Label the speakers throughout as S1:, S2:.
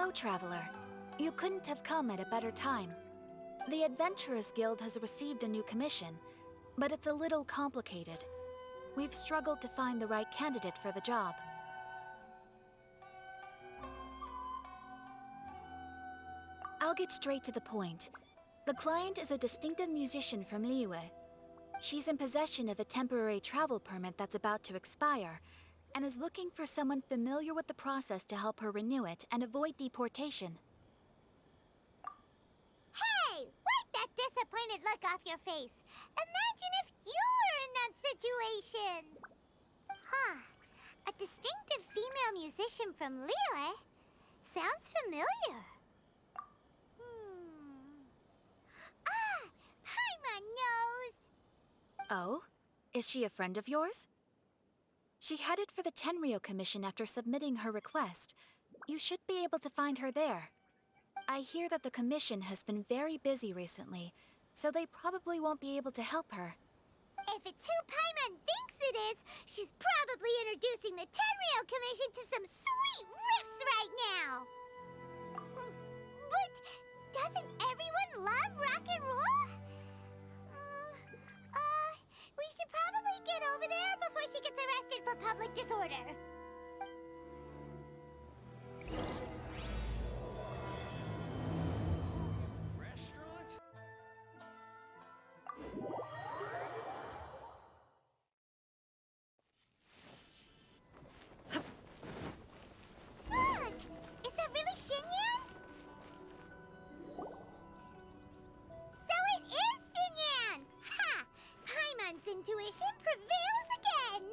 S1: Hello, Traveler. You couldn't have come at a better time. The Adventurers Guild has received a new commission, but it's a little complicated. We've struggled to find the right candidate for the job. I'll get straight to the point. The client is a distinctive musician from Liyue. She's in possession of a temporary travel permit that's about to expire, and is looking for someone familiar with the process to help her renew it and avoid deportation.
S2: Hey! Wipe that disappointed look off your face! Imagine if you were in that situation! Huh. A distinctive female musician from Liyue? Sounds familiar. Ah! Paimon knows!
S1: Oh? Is she a friend of yours? She headed for the Tenryou Commission after submitting her request. You should be able to find her there. I hear that the commission has been very busy recently, so they probably won't be able to help her.
S2: If it's who Paimon thinks it is, she's probably introducing the Tenryou Commission to some sweet riffs right now! But doesn't everyone love rock and roll? We should probably get over there before she gets arrested for public disorder. Look! Is that really Xinyan? So it is Xinyan! Ha! Paimon's intuition prevails again!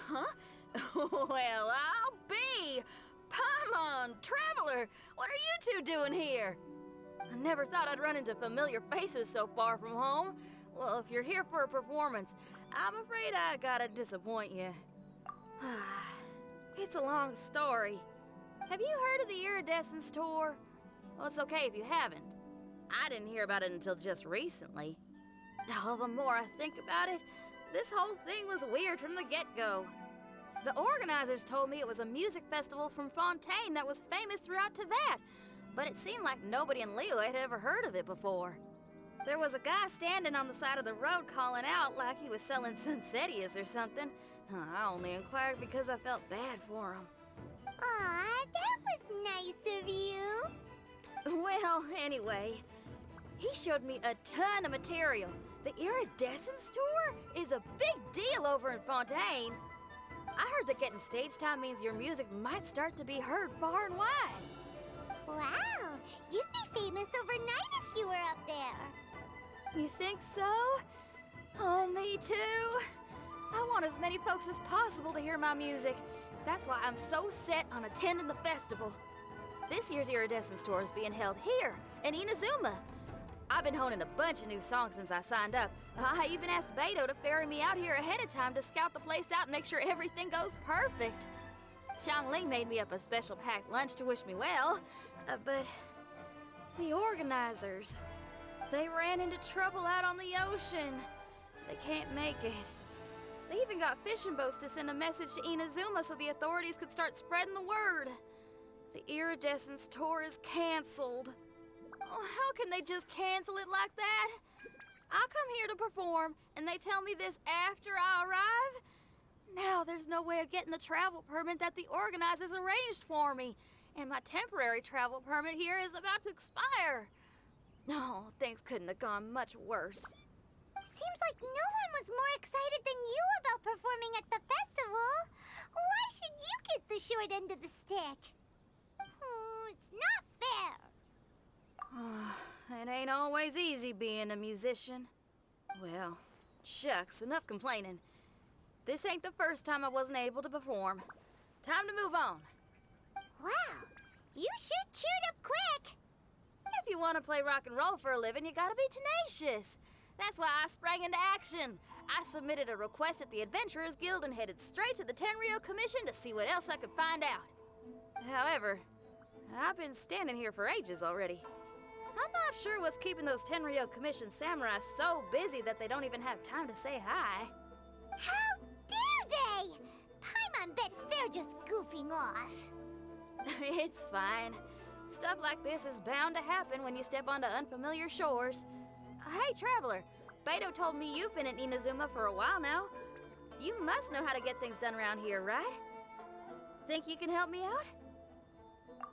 S3: Huh? Well, I'll be! Paimon, Traveler, what are you two doing here? I never thought I'd run into familiar faces so far from home. Well, if you're here for a performance, I'm afraid I gotta disappoint you. It's a long story. Have you heard of the Iridescence Tour? Well, it's okay if you haven't. I didn't hear about it until just recently. Oh, the more I think about it, this whole thing was weird from the get-go. The organizers told me it was a music festival from Fontaine that was famous throughout Teyvat, but it seemed like nobody in Liyue had ever heard of it before. There was a guy standing on the side of the road calling out like he was selling Sunsetias or something. I only inquired because I felt bad for him.
S2: Aw, that was nice of you.
S3: Well, anyway, he showed me a ton of material. The Iridescence Tour is a big deal over in Fontaine. I heard that getting stage time means your music might start to be heard far and wide.
S2: Wow, you'd be famous overnight if you were up there.
S3: You think so? Oh, me too. I want as many folks as possible to hear my music. That's why I'm so set on attending the festival. This year's Iridescence Tour is being held here in Inazuma. I've been honing a bunch of new songs since I signed up. I even asked Beto to ferry me out here ahead of time to scout the place out and make sure everything goes perfect. Xiangling made me up a special packed lunch to wish me well, but the organizers, they ran into trouble out on the ocean. They can't make it. They even got fishing boats to send a message to Inazuma so the authorities could start spreading the word. The Iridescence Tour is canceled. Oh, how can they just cancel it like that? I come here to perform, and they tell me this after I arrive? Now there's no way of getting the travel permit that the organizers arranged for me, and my temporary travel permit here is about to expire. No, things couldn't have gone much worse.
S2: Seems like no one was more excited than you about performing at the festival. Why should you get the short end of the stick? It's not fair.
S3: It ain't always easy being a musician. Well, shucks, enough complaining. This ain't the first time I wasn't able to perform. Time to move on.
S2: Wow, you sure cheered up quick.
S3: If you want to play rock and roll for a living, you gotta be tenacious. That's why I sprang into action. I submitted a request at the Adventurers Guild and headed straight to the Tenryou Commission to see what else I could find out. However, I've been standing here for ages already. I'm not sure what's keeping those Tenryou Commission samurai so busy that they don't even have time to say hi.
S2: How dare they! Xinyan bets they're just goofing off.
S3: It's fine. Stuff like this is bound to happen when you step onto unfamiliar shores. Hey, Traveler. Beto told me you've been at Inazuma for a while now. You must know how to get things done around here, right? Think you can help me out?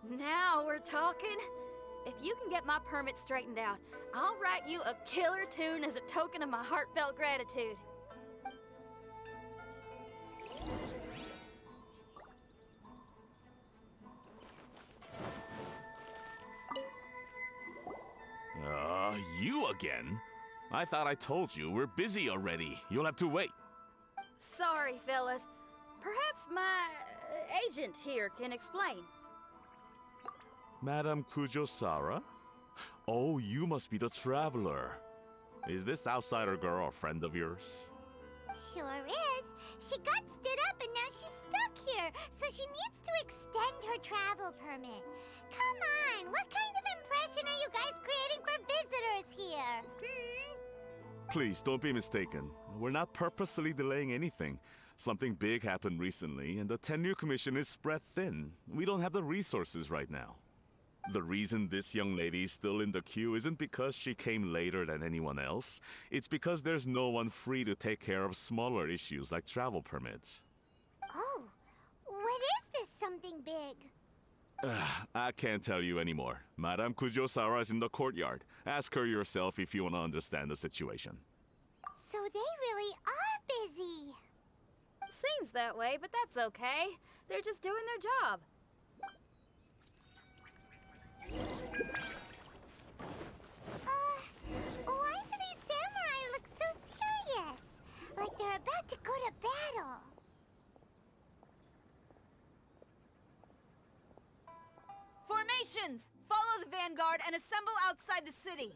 S3: Now we're talking. If you can get my permit straightened out, I'll write you a killer tune as a token of my heartfelt gratitude.
S4: You again? I thought I told you, we're busy already. You'll have to wait.
S3: Sorry, fellas. Perhaps my agent here can explain.
S4: Madam Kujou Sara? Oh, you must be the traveler. Is this outsider girl a friend of yours?
S2: Sure is. She got stood up and now she's stuck here, so she needs to extend her travel permit. Come on, what kind of impression are you guys creating for visitors here?
S4: Please, don't be mistaken. We're not purposely delaying anything. Something big happened recently, and the Tenryu Commission is spread thin. We don't have the resources right now. The reason this young lady is still in the queue isn't because she came later than anyone else. It's because there's no one free to take care of smaller issues like travel permits.
S2: Oh, what is this something big?
S4: I can't tell you anymore. Madame Kujou Sara is in the courtyard. Ask her yourself if you want to understand the situation.
S2: So they really are busy.
S3: Seems that way, but that's okay. They're just doing their job.
S2: Why do these samurai look so serious? Like they're about to go to battle.
S3: Formations! Follow the vanguard and assemble outside the city.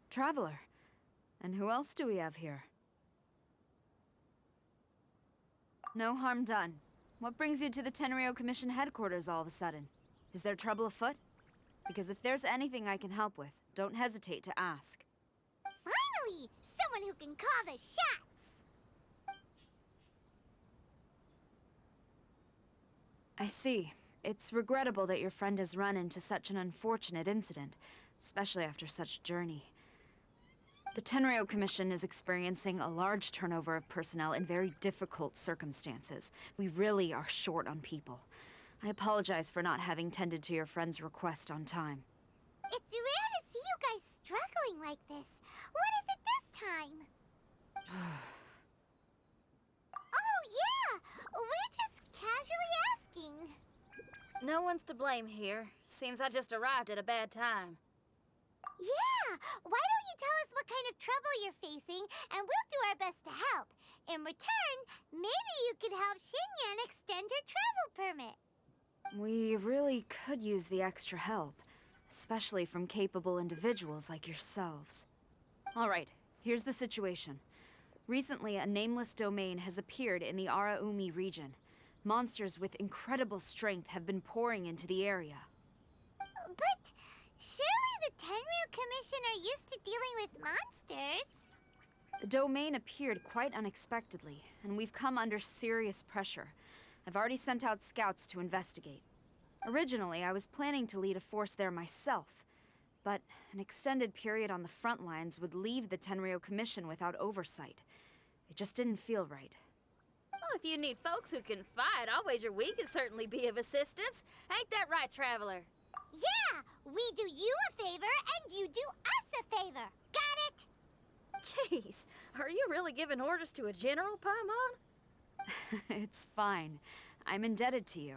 S3: Traveler. And who else do we have here? No harm done. What brings you to the Tenryu Commission headquarters all of a sudden? Is there trouble afoot? Because if there's anything I can help with, don't hesitate to ask.
S2: Finally! Someone who can call the shots!
S3: I see. It's regrettable that your friend has run into such an unfortunate incident, especially after such a journey. The Tenryu Commission is experiencing a large turnover of personnel in very difficult circumstances. We really are short on people. I apologize for not having tended to your friend's request on time.
S2: It's rare to see you guys struggling like this. What is it this time? Oh, yeah! We're just casually asking.
S3: No one's to blame here. Seems I just arrived at a bad time.
S2: Yeah! Why don't you tell us what kind of trouble you're facing, and we'll do our best to help. In return, maybe you could help Xinyan extend her travel permit.
S3: We really could use the extra help, especially from capable individuals like yourselves. All right, here's the situation. Recently, a nameless domain has appeared in the Araumi region. Monsters with incredible strength have been pouring into the area.
S2: But surely the Tenryu Commission are used to dealing with monsters.
S3: The domain appeared quite unexpectedly, and we've come under serious pressure. I've already sent out scouts to investigate. Originally, I was planning to lead a force there myself, but an extended period on the front lines would leave the Tenryu Commission without oversight. It just didn't feel right. Well, if you need folks who can fight, I'll wager we can certainly be of assistance. Ain't that right, Traveler?
S2: Yeah! We do you a favor, and you do us a favor. Got it?
S3: Jeez, are you really giving orders to a general, Paimon? It's fine. I'm indebted to you.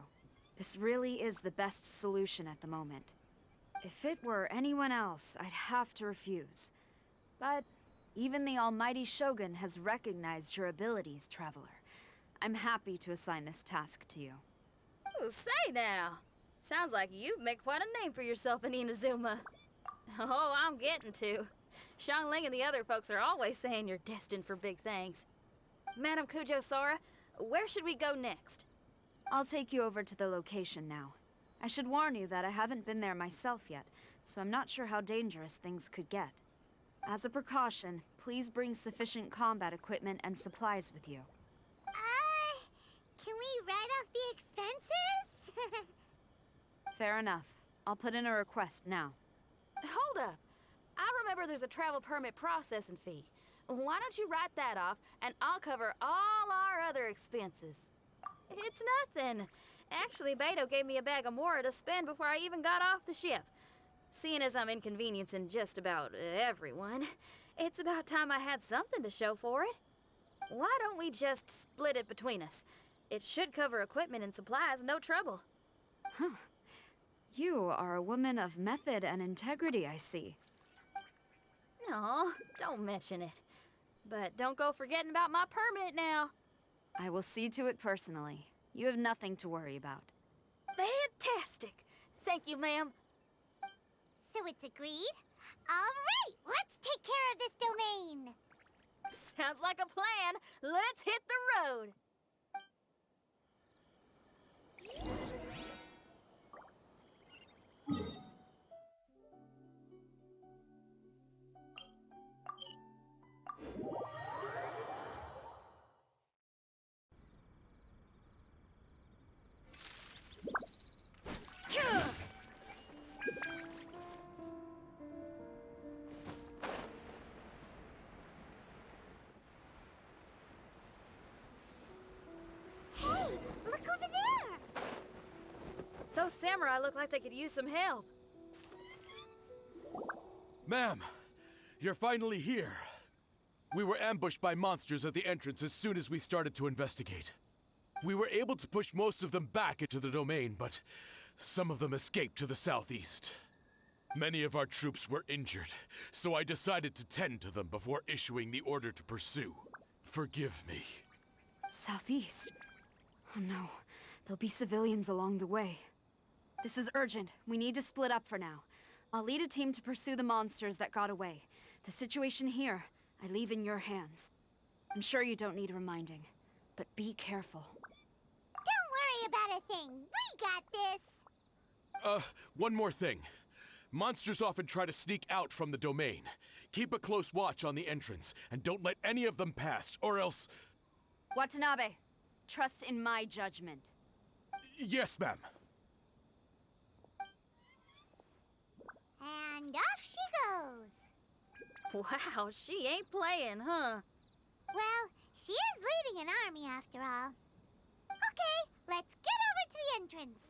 S3: This really is the best solution at the moment. If it were anyone else, I'd have to refuse. But even the almighty Shogun has recognized your abilities, Traveler. I'm happy to assign this task to you. Oh, say now! Sounds like you've made quite a name for yourself in Inazuma. Oh, I'm getting to. Xiangling and the other folks are always saying you're destined for big things. Madam Kujou Sara, where should we go next? I'll take you over to the location now. I should warn you that I haven't been there myself yet, so I'm not sure how dangerous things could get. As a precaution, please bring sufficient combat equipment and supplies with you.
S2: Can we write off the expenses?
S3: Fair enough. I'll put in a request now.
S1: Hold up. I remember there's a travel permit processing fee. Why don't you write that off, and I'll cover all our other expenses? It's nothing. Actually, Beto gave me a bag of Mora to spend before I even got off the ship. Seeing as I'm inconveniencing just about everyone, it's about time I had something to show for it. Why don't we just split it between us? It should cover equipment and supplies, no trouble.
S3: Huh. You are a woman of method and integrity, I see.
S1: No, don't mention it. But don't go forgetting about my permit now.
S3: I will see to it personally. You have nothing to worry about.
S1: Fantastic. Thank you, ma'am.
S2: So it's agreed? Alright, let's take care of this domain!
S1: Sounds like a plan. Let's hit the road.
S2: Hey, look over there!
S1: Those samurai look like they could use some help.
S5: Ma'am, you're finally here. We were ambushed by monsters at the entrance as soon as we started to investigate. We were able to push most of them back into the domain, but some of them escaped to the southeast. Many of our troops were injured, so I decided to tend to them before issuing the order to pursue. Forgive me.
S3: Southeast? Oh no, there'll be civilians along the way. This is urgent. We need to split up for now. I'll lead a team to pursue the monsters that got away. The situation here, I leave in your hands. I'm sure you don't need reminding, but be careful.
S2: Don't worry about a thing. We got this.
S5: One more thing. Monsters often try to sneak out from the domain. Keep a close watch on the entrance, and don't let any of them pass, or else...
S3: Watanabe, trust in my judgment.
S5: Yes, ma'am.
S2: And off she goes.
S1: Wow, she ain't playing, huh?
S2: Well, she is leading an army after all. Okay, let's get over to the entrance.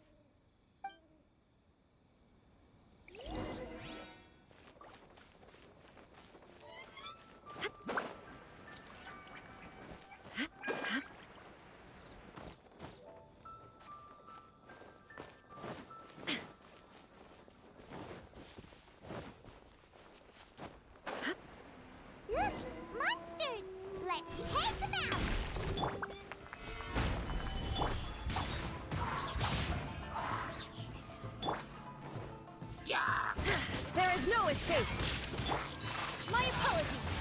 S2: Look, monsters! Let's take them out!
S3: There is no escape! My apologies!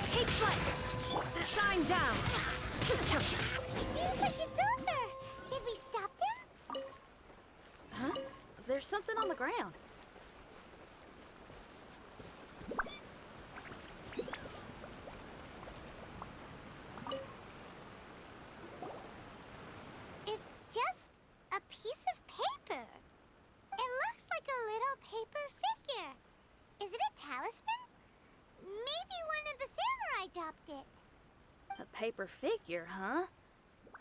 S3: Take flight! Shine down!
S2: Seems like it's over! Did we stop them?
S1: Huh? There's something on the ground.
S2: It's just a piece of paper. It looks like a little paper figure. Is it a talisman? Maybe one of the samurai dropped it.
S1: A paper figure, huh?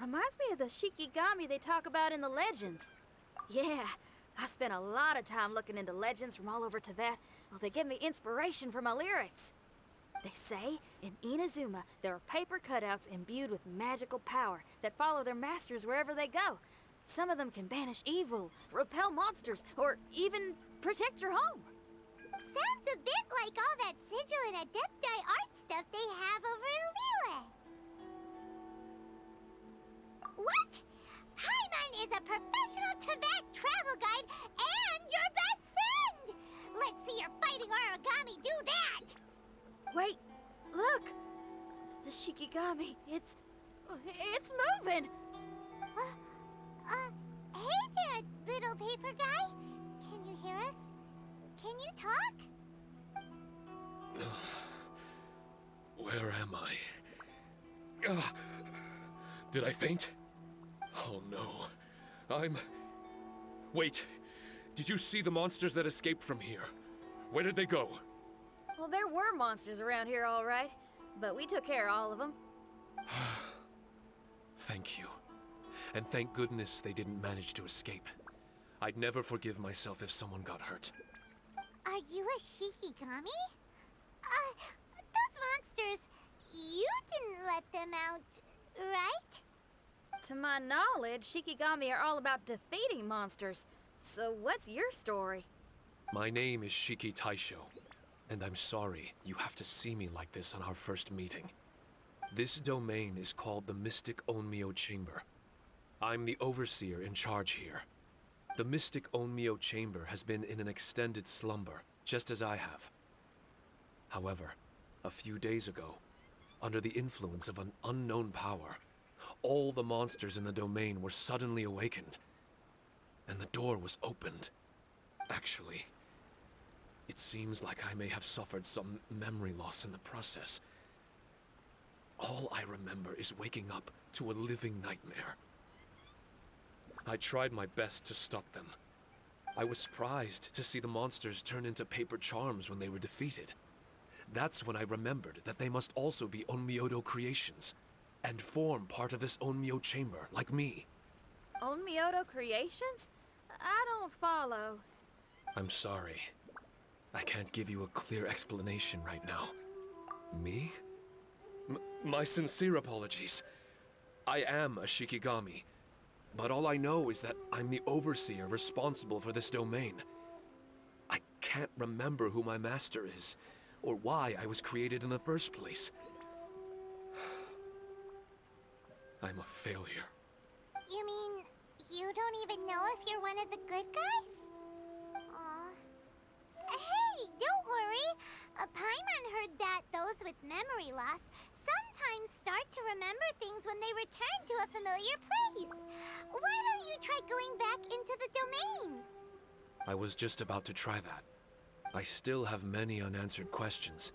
S1: Reminds me of the Shikigami they talk about in the legends. Yeah, I spent a lot of time looking into legends from all over Tibet. Well, they give me inspiration for my lyrics. They say in Inazuma there are paper cutouts imbued with magical power that follow their masters wherever they go. Some of them can banish evil, repel monsters, or even protect your home.
S2: Sounds a bit like all that sigil and adepti art stuff they have over in Liyue. What? Paimon is a professional Tibet travel guide and your best friend! Let's see your fighting origami do that!
S3: Wait, look! The Shikigami, it's moving!
S2: Hey there, little paper guy. Can you hear us? Can you talk?
S6: Where am I? Did I faint? Oh no. Wait. Did you see the monsters that escaped from here? Where did they go?
S3: Well, there were monsters around here, all right. But we took care of all of them.
S6: Thank you. And thank goodness they didn't manage to escape. I'd never forgive myself if someone got hurt.
S2: Are you a Shikigami? Those monsters, you didn't let them out, right?
S3: To my knowledge, Shikigami are all about defeating monsters. So what's your story?
S6: My name is Shiki Taisho, and I'm sorry you have to see me like this on our first meeting. This domain is called the Mystic Onmyo Chamber. I'm the overseer in charge here. The Mystic Onmyo Chamber has been in an extended slumber, just as I have. However, a few days ago, under the influence of an unknown power, all the monsters in the domain were suddenly awakened, and the door was opened. Actually, it seems like I may have suffered some memory loss in the process. All I remember is waking up to a living nightmare. I tried my best to stop them. I was surprised to see the monsters turn into paper charms when they were defeated. That's when I remembered that they must also be Onmyodo creations, and form part of this Onmyo chamber, like me.
S3: Onmyodo creations? I don't follow.
S6: I'm sorry. I can't give you a clear explanation right now. Me? My sincere apologies. I am a Shikigami, but all I know is that I'm the overseer responsible for this domain. I can't remember who my master is, or why I was created in the first place. I'm a failure.
S2: You mean you don't even know if you're one of the good guys? Aw. Hey, don't worry. Paimon heard that those with memory loss sometimes start to remember things when they return to a familiar place. Why don't you try going back into the domain?
S6: I was just about to try that. I still have many unanswered questions,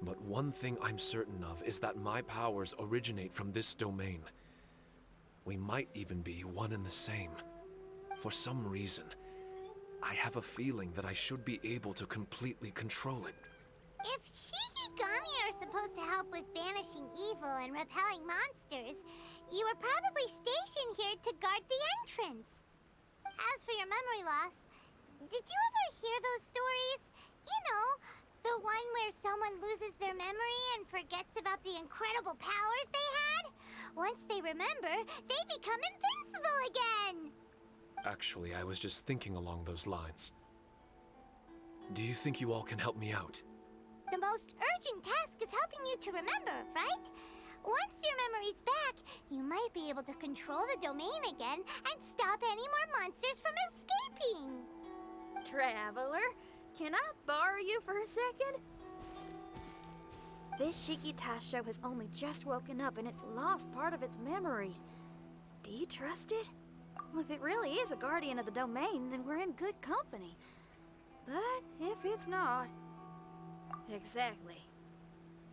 S6: but one thing I'm certain of is that my powers originate from this domain. We might even be one and the same. For some reason, I have a feeling that I should be able to completely control it.
S2: If Shikigami are supposed to help with banishing evil and repelling monsters, you were probably stationed here to guard the entrance. As for your memory loss, did you ever hear those stories? You know, the one where someone loses their memory and forgets about the incredible powers they had? Once they remember, they become invincible again!
S6: Actually, I was just thinking along those lines. Do you think you all can help me out?
S2: The most urgent task is helping you to remember, right? Once your memory's back, you might be able to control the domain again and stop any more monsters from escaping.
S3: Traveler, can I borrow you for a second? This Shiki Taisho has only just woken up and it's lost part of its memory. Do you trust it? Well, if it really is a guardian of the domain, then we're in good company. But if it's not... Exactly.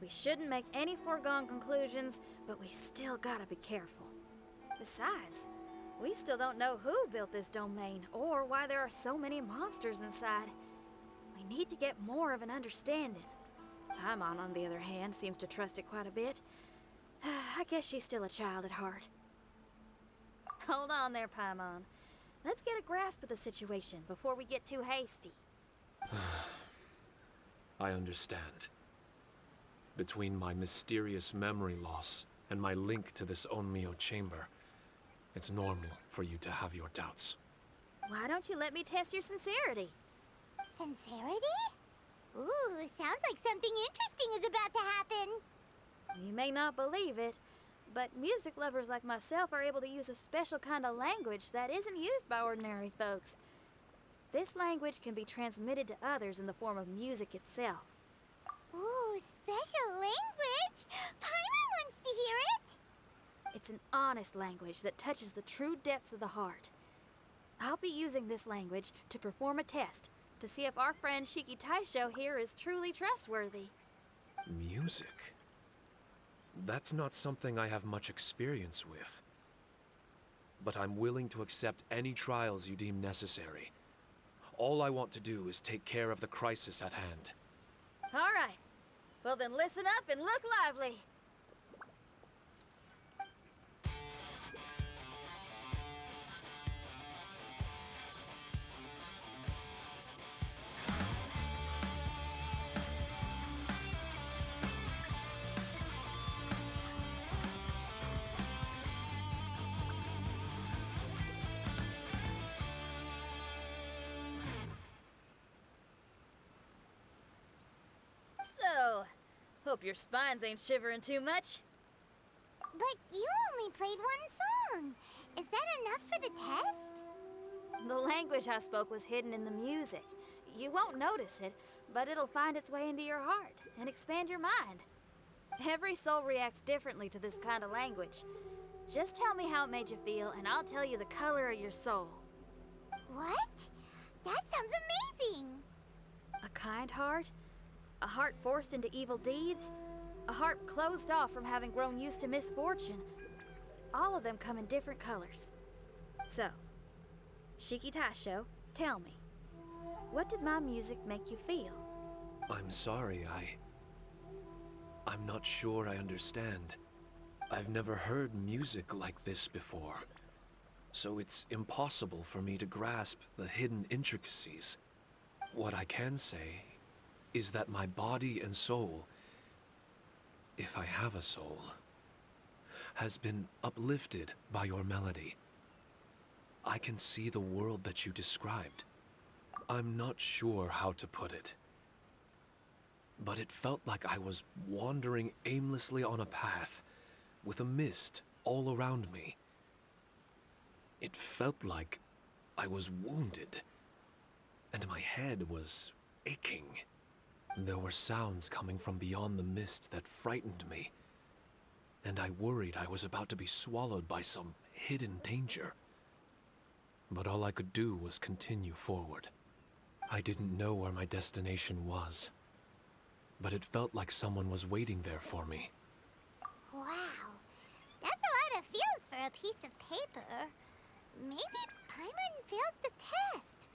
S3: We shouldn't make any foregone conclusions, but we still gotta be careful. Besides, we still don't know who built this domain or why there are so many monsters inside. We need to get more of an understanding. Paimon, on the other hand, seems to trust it quite a bit. I guess she's still a child at heart. Hold on there, Paimon. Let's get a grasp of the situation before we get too hasty.
S6: I understand. Between my mysterious memory loss and my link to this Onmyo chamber, it's normal for you to have your doubts.
S3: Why don't you let me test your sincerity?
S2: Sincerity? Ooh, sounds like something interesting is about to happen.
S3: You may not believe it, but music lovers like myself are able to use a special kind of language that isn't used by ordinary folks. This language can be transmitted to others in the form of music itself.
S2: Ooh, special language? Paimon wants to hear it!
S3: It's an honest language that touches the true depths of the heart. I'll be using this language to perform a test to see if our friend Shiki Taisho here is truly trustworthy.
S6: Music? That's not something I have much experience with. But I'm willing to accept any trials you deem necessary. All I want to do is take care of the crisis at hand.
S3: All right. Well then listen up and look lively. So, hope your spines ain't shivering too much.
S2: But you only played one song. Is that enough for the test?
S3: The language I spoke was hidden in the music. You won't notice it, but it'll find its way into your heart and expand your mind. Every soul reacts differently to this kind of language. Just tell me how it made you feel, and I'll tell you the color of your soul.
S2: What? That sounds amazing!
S3: A kind heart? A heart forced into evil deeds? A heart closed off from having grown used to misfortune? All of them come in different colors. So, Shiki Taisho, tell me, what did my music make you feel?
S6: I'm sorry, I'm not sure I understand. I've never heard music like this before, so it's impossible for me to grasp the hidden intricacies. What I can say is that my body and soul, if I have a soul, has been uplifted by your melody. I can see the world that you described. I'm not sure how to put it, but it felt like I was wandering aimlessly on a path with a mist all around me. It felt like I was wounded, and my head was aching. There were sounds coming from beyond the mist that frightened me, and I worried I was about to be swallowed by some hidden danger. But all I could do was continue forward. I didn't know where my destination was, but it felt like someone was waiting there for me.
S2: Wow, that's a lot of feels for a piece of paper. Maybe Paimon failed the test.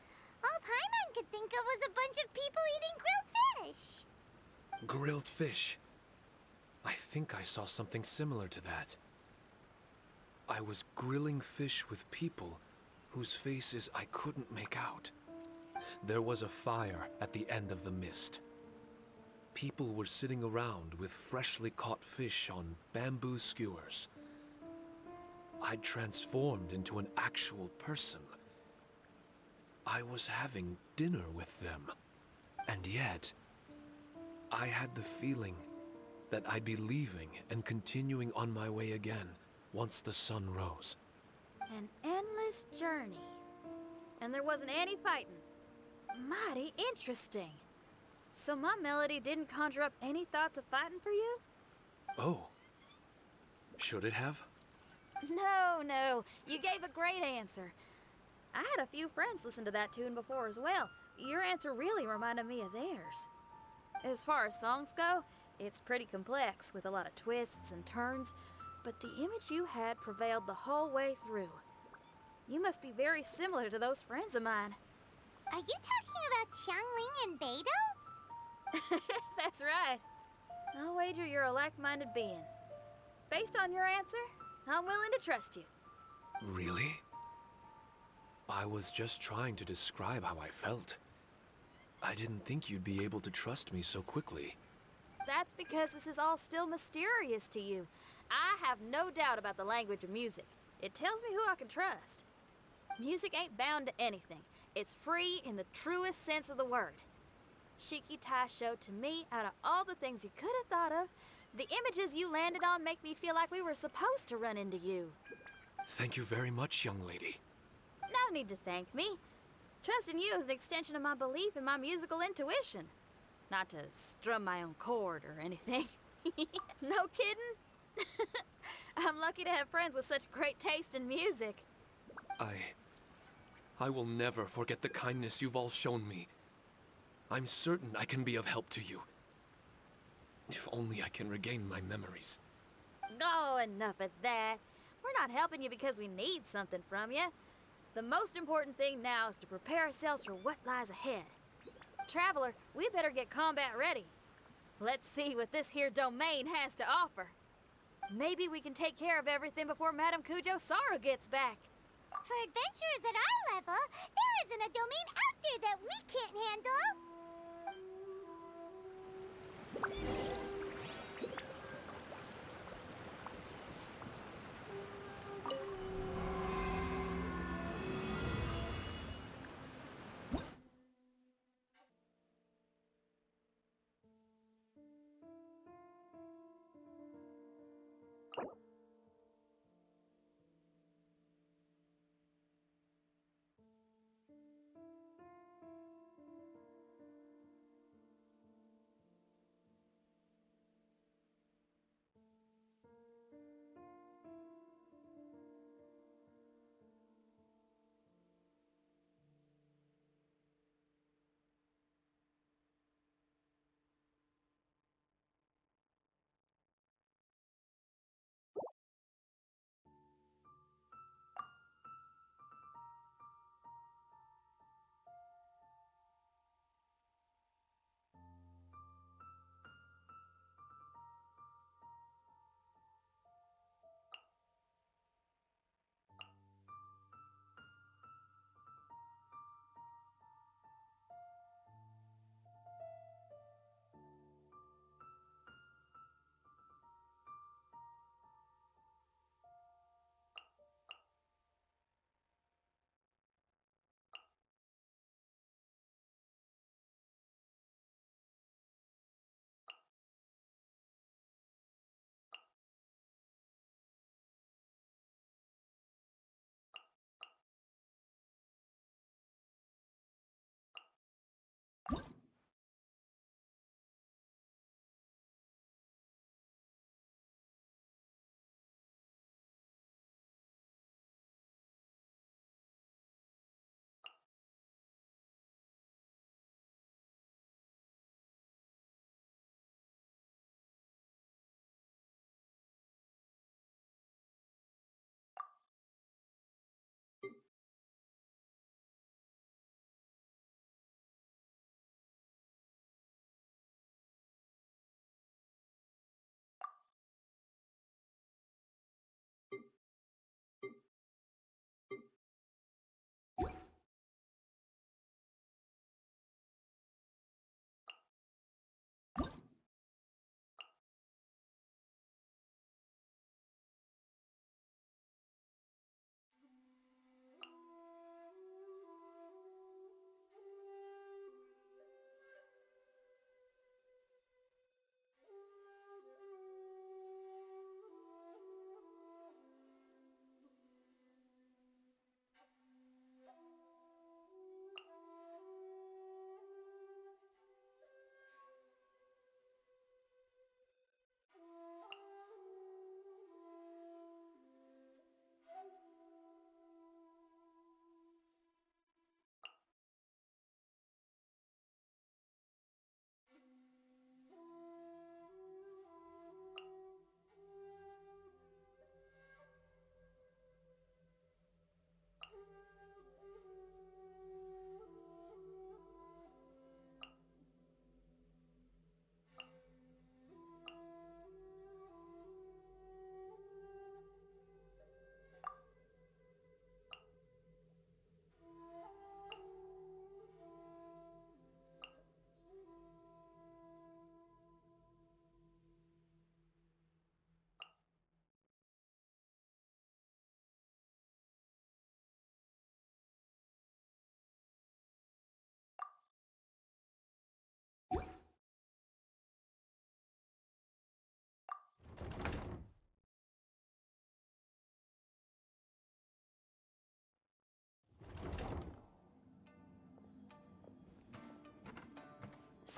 S2: All Paimon could think of was a bunch of people eating grilled fish.
S6: Grilled fish. I think I saw something similar to that. I was grilling fish with people whose faces I couldn't make out. There was a fire at the end of the mist. People were sitting around with freshly caught fish on bamboo skewers. I'd transformed into an actual person. I was having dinner with them. And yet, I had the feeling that I'd be leaving and continuing on my way again once the sun rose.
S3: An endless journey. And there wasn't any fighting. Mighty interesting. So my melody didn't conjure up any thoughts of fighting for you?
S6: Oh. Should it have?
S3: No. You gave a great answer. I had a few friends listen to that tune before as well. Your answer really reminded me of theirs. As far as songs go, it's pretty complex with a lot of twists and turns, but the image you had prevailed the whole way through. You must be very similar to those friends of mine.
S2: Are you talking about Xiangling and Beidou?
S3: That's right. I'll wager you're a like-minded being. Based on your answer, I'm willing to trust you.
S6: Really? I was just trying to describe how I felt. I didn't think you'd be able to trust me so quickly.
S3: That's because this is all still mysterious to you. I have no doubt about the language of music. It tells me who I can trust. Music ain't bound to anything. It's free in the truest sense of the word. Shiki Taisho, to me, out of all the things you could have thought of, the images you landed on make me feel like we were supposed to run into you.
S6: Thank you very much, young lady.
S3: No need to thank me. Trusting you is an extension of my belief in my musical intuition. Not to strum my own chord or anything. No kidding? I'm lucky to have friends with such great taste in music.
S6: I will never forget the kindness you've all shown me. I'm certain I can be of help to you. If only I can regain my memories.
S3: Oh, enough of that. We're not helping you because we need something from you. The most important thing now is to prepare ourselves for what lies ahead. Traveler, we better get combat ready. Let's see what this here domain has to offer. Maybe we can take care of everything before Madame Kujou Sara gets back.
S2: For adventurers at our level, there isn't a domain out there that we can't handle.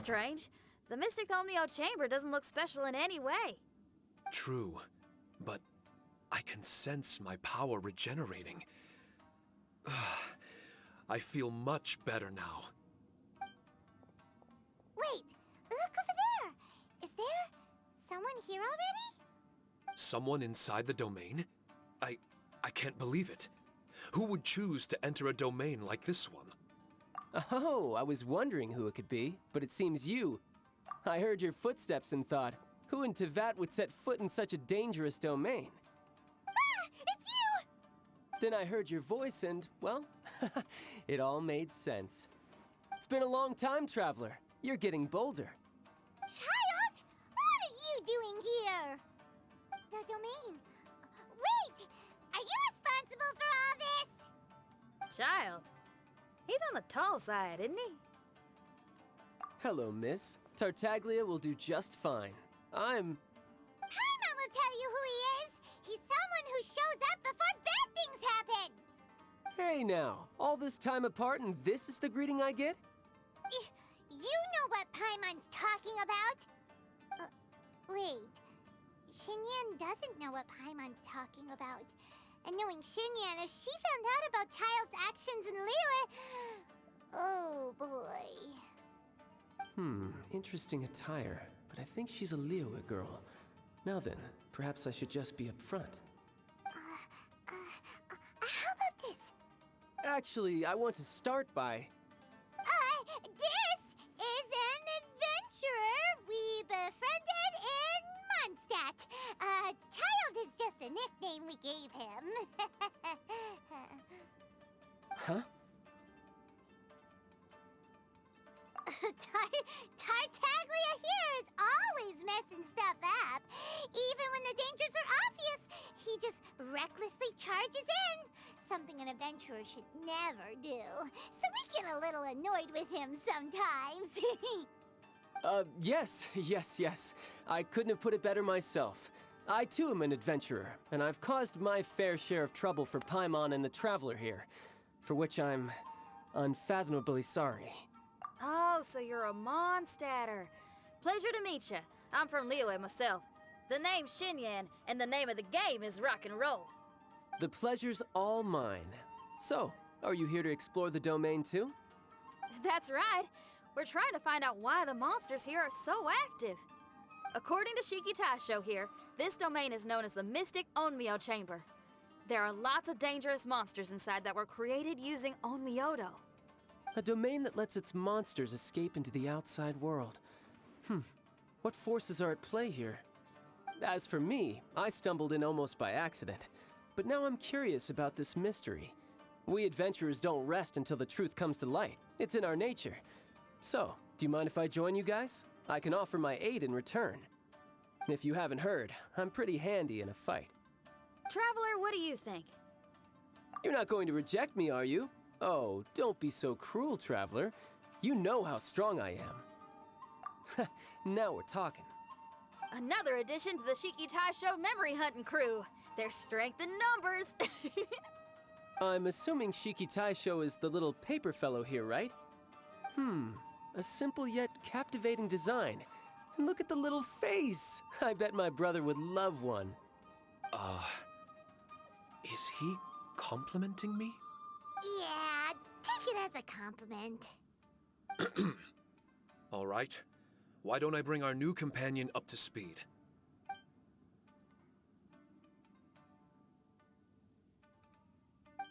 S3: strange. The Mystic Omnio Chamber doesn't look special in any way.
S6: True, but I can sense my power regenerating. I feel much better now.
S2: Wait, look over there! Is there someone here already?
S6: Someone inside the domain? I can't believe it. Who would choose to enter a domain like this one?
S7: Oh, I was wondering who it could be, but it seems you. I heard your footsteps and thought, who in Tevat would set foot in such a dangerous domain?
S2: Ah! It's you!
S7: Then I heard your voice and, well, it all made sense. It's been a long time, Traveler. You're getting bolder.
S2: Child! What are you doing here? The domain. Wait! Are you responsible for all this?
S3: Child. He's on the tall side, isn't he?
S7: Hello, miss. Tartaglia will do just fine. I'm...
S2: Paimon will tell you who he is. He's someone who shows up before bad things happen.
S7: Hey now, all this time apart and this is the greeting I get?
S2: You know what Paimon's talking about. Wait. Xinyan doesn't know what Paimon's talking about. And knowing Xinyan, if she found out about Childe's actions in Liyue... Oh, boy.
S7: Interesting attire, but I think she's a Liyue girl. Now then, perhaps I should just be upfront.
S2: How about this?
S7: Actually, I want to start by...
S2: This is an adventurer we befriended in Mondstadt. Child is just a nickname we gave him.
S7: Huh?
S2: Tartaglia here is always messing stuff up. Even when the dangers are obvious, he just recklessly charges in. Something an adventurer should never do. So we get a little annoyed with him sometimes.
S7: Yes. I couldn't have put it better myself. I too am an adventurer, and I've caused my fair share of trouble for Paimon and the Traveler here, for which I'm unfathomably sorry.
S3: Oh, so you're a Mondstadter. Pleasure to meet you. I'm from Liyue myself. The name's Xinyan, and the name of the game is rock and roll.
S7: The pleasure's all mine. So, are you here to explore the domain too?
S3: That's right. We're trying to find out why the monsters here are so active. According to Shiki Taisho here, this domain is known as the Mystic Onmyo Chamber. There are lots of dangerous monsters inside that were created using Onmyodo.
S7: A domain that lets its monsters escape into the outside world. What forces are at play here? As for me, I stumbled in almost by accident. But now I'm curious about this mystery. We adventurers don't rest until the truth comes to light. It's in our nature. So, do you mind if I join you guys? I can offer my aid in return. If you haven't heard, I'm pretty handy in a fight.
S3: Traveler, what do you think?
S7: You're not going to reject me, are you? Oh, don't be so cruel, Traveler. You know how strong I am. Now we're talking.
S3: Another addition to the Shiki Taisho memory hunting crew. There's strength in numbers.
S7: I'm assuming Shiki Taisho is the little paper fellow here, right? A simple yet captivating design. And look at the little face! I bet my brother would love one.
S6: Is he complimenting me?
S2: Yeah, take it as a compliment.
S6: All right. Why don't I bring our new companion up to speed?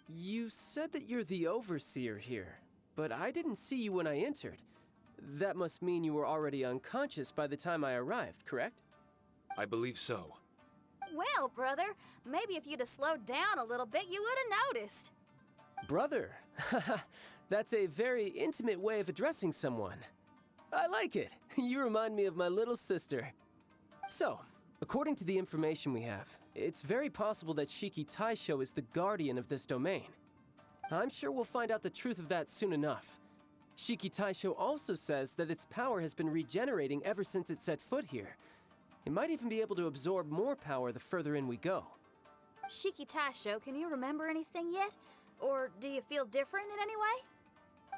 S7: You said that you're the overseer here, but I didn't see you when I entered. That must mean you were already unconscious by the time I arrived, correct?
S6: I believe so.
S3: Well, brother, maybe if you'd have slowed down a little bit, you would have noticed.
S7: Brother? That's a very intimate way of addressing someone. I like it. You remind me of my little sister. So, according to the information we have, it's very possible that Shiki Taisho is the guardian of this domain. I'm sure we'll find out the truth of that soon enough. Shiki Taisho also says that its power has been regenerating ever since it set foot here. It might even be able to absorb more power the further in we go.
S3: Shiki Taisho, can you remember anything yet? Or do you feel different in any way?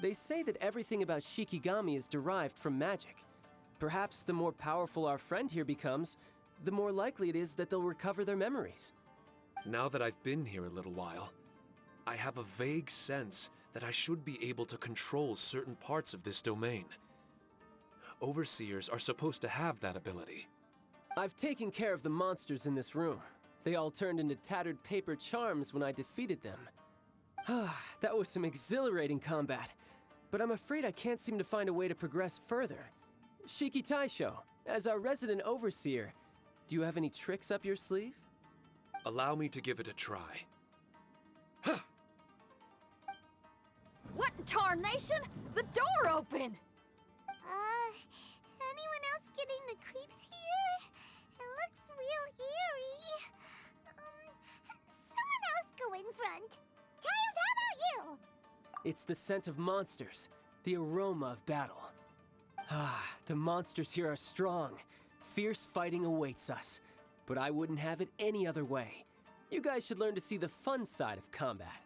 S7: They say that everything about Shikigami is derived from magic. Perhaps the more powerful our friend here becomes, the more likely it is that they'll recover their memories.
S6: Now that I've been here a little while, I have a vague sense that I should be able to control certain parts of this domain. Overseers are supposed to have that ability.
S7: I've taken care of the monsters in this room. They all turned into tattered paper charms when I defeated them. That was some exhilarating combat, but I'm afraid I can't seem to find a way to progress further. Shiki Taisho, as our resident overseer, do you have any tricks up your sleeve?
S6: Allow me to give it a try.
S3: What in tarnation? The door opened!
S2: Anyone else getting the creeps here? It looks real eerie. Someone else go in front. Childe, how about you?
S7: It's the scent of monsters, the aroma of battle. The monsters here are strong. Fierce fighting awaits us. But I wouldn't have it any other way. You guys should learn to see the fun side of combat.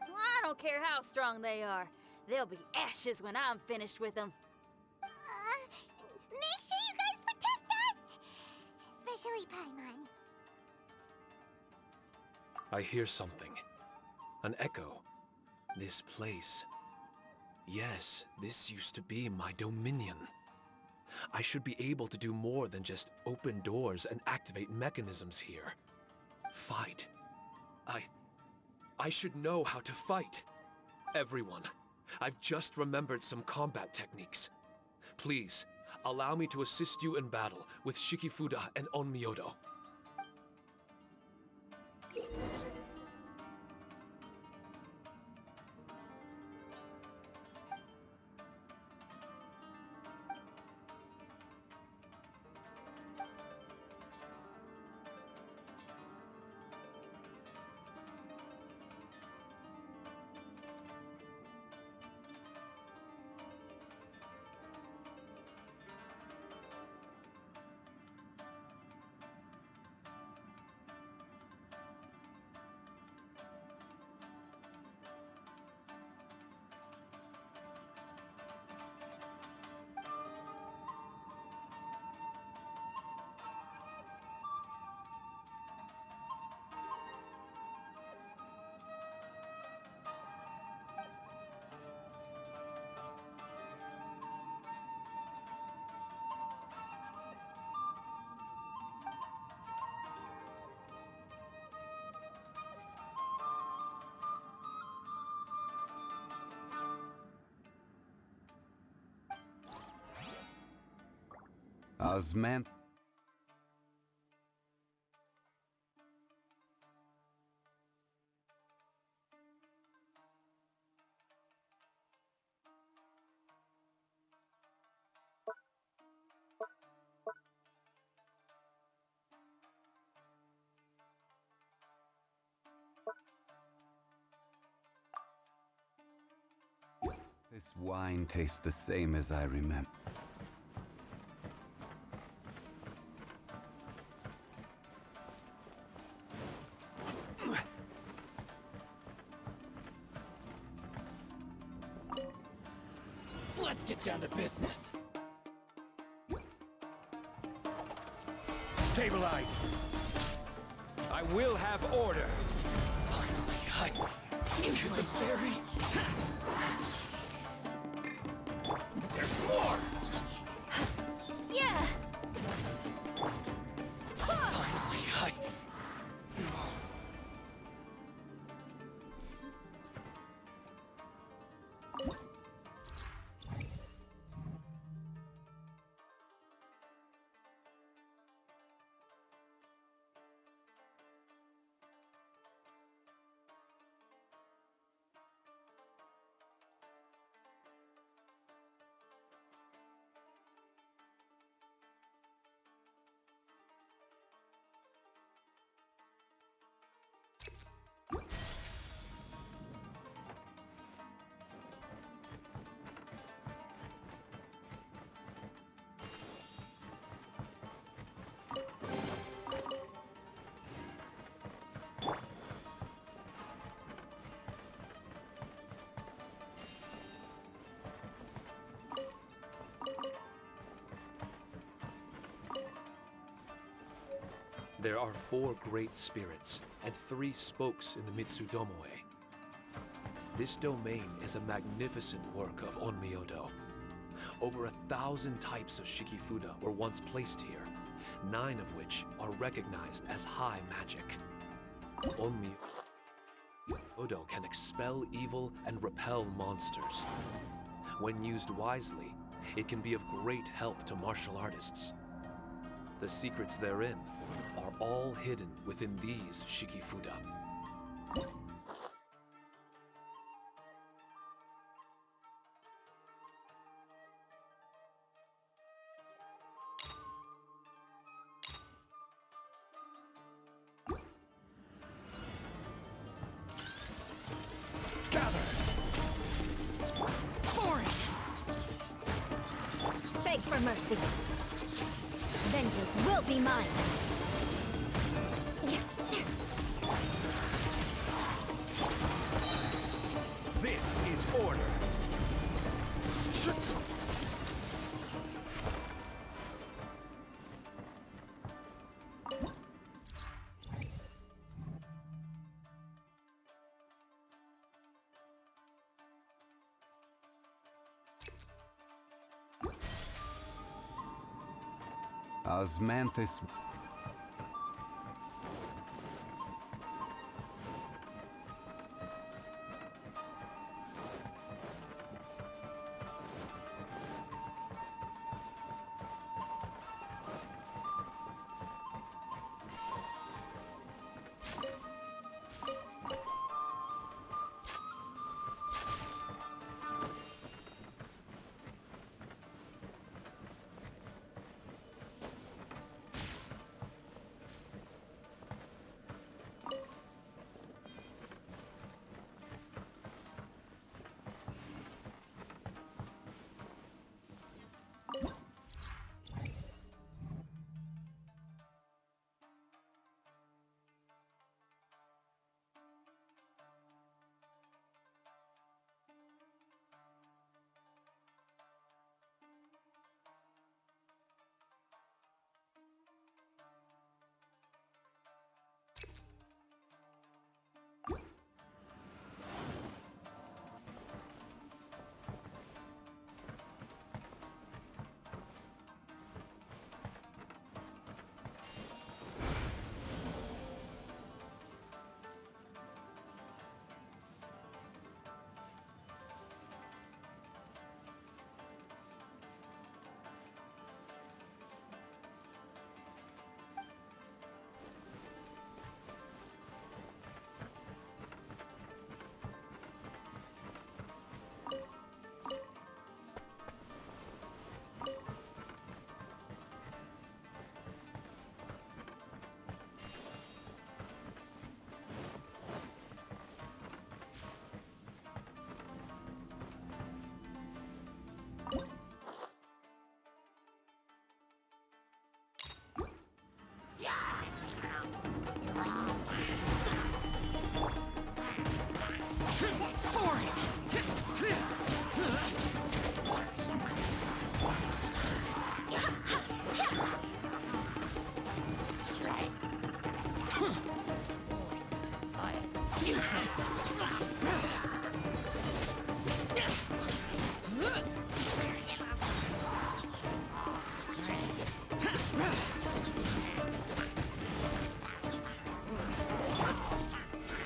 S3: I don't care how strong they are. They'll be ashes when I'm finished with them.
S2: Make sure you guys protect us! Especially Paimon.
S6: I hear something. An echo. This place. Yes, this used to be my dominion. I should be able to do more than just open doors and activate mechanisms here. Fight. I should know how to fight. Everyone, I've just remembered some combat techniques. Please, allow me to assist you in battle with Shikifuda and Onmyodo.
S8: Osman. This wine tastes the same as I remember.
S7: Let's get down to business.
S9: Stabilize! I will have order!
S7: Finally, useless fairy.
S9: There's more!
S3: Yeah!
S7: Finally,
S6: There are 4 great spirits and 3 spokes in the Mitsudomoe. This domain is a magnificent work of Onmyodo. Over 1,000 types of Shikifuda were once placed here, 9 of which are recognized as high magic. Onmyodo can expel evil and repel monsters. When used wisely, it can be of great help to martial artists. The secrets therein are all hidden within these Shikifuda.
S1: Beg for mercy. Vengeance will be mine.
S9: This is order.
S8: Osmanthus.